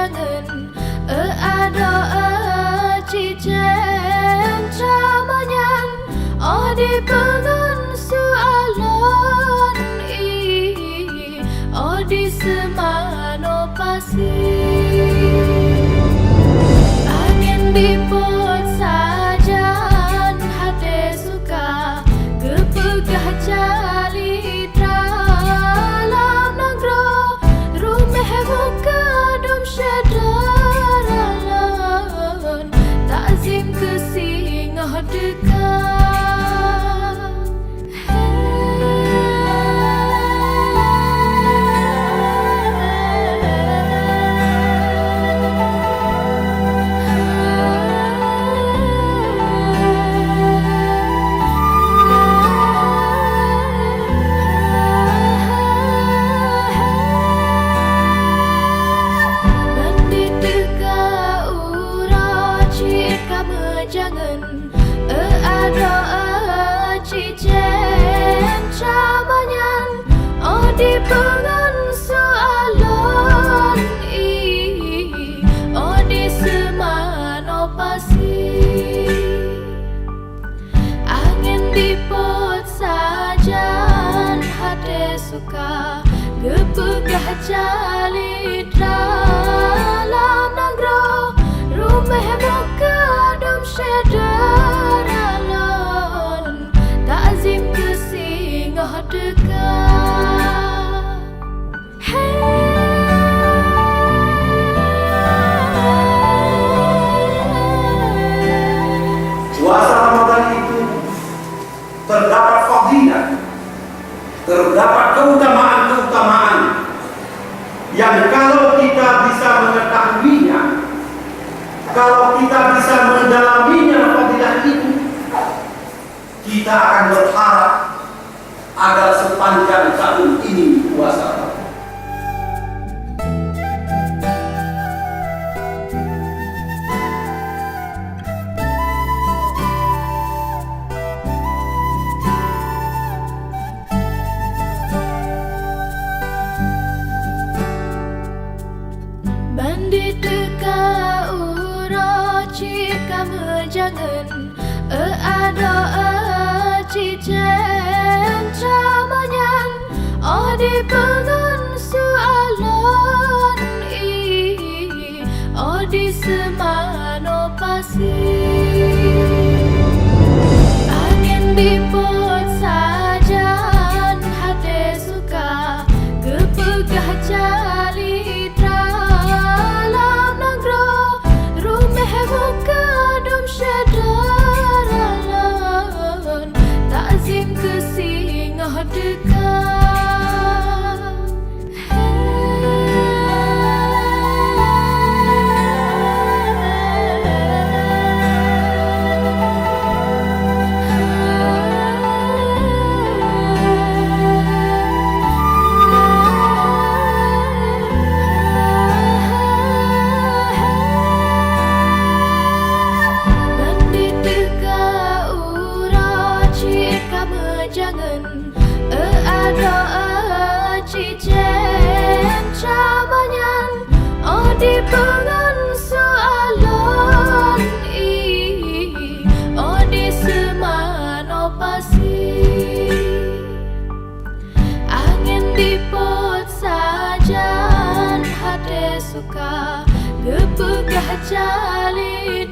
jangan ada cijen camanyan di pengan soalan di semano pasir angin dipot sajan hati suka kepegah jali dalam negro rumah muka dum syedaralan takzim kesingah dekat. Jangan ada cijen camanyan di pengan soalan di semano pasir angin dipot sajan hati suka kepegah jali dalam negro rumah muka syedaralan takzim kesingah dekat. Puasa Ramadan itu terdapat fadilah, terdapat keutamaan-keutamaan yang kalau kita bisa mengetahuinya, kalau kita bisa mendalaminya fadilah itu, kita akan berharap agar sepanjang tahun ini puasa Ramadan. Bandit dekat kamu jangan ada cijen camanyan di pengan soalan di semano pasir angin dipot sajan hati suka kepegah jali dalam negro rumah muka syedaralan takzim kesingah dekat. Jangan ada cijen camanyan di pengan soalan di semano pasir angin dipot sajan hati suka kepegah jali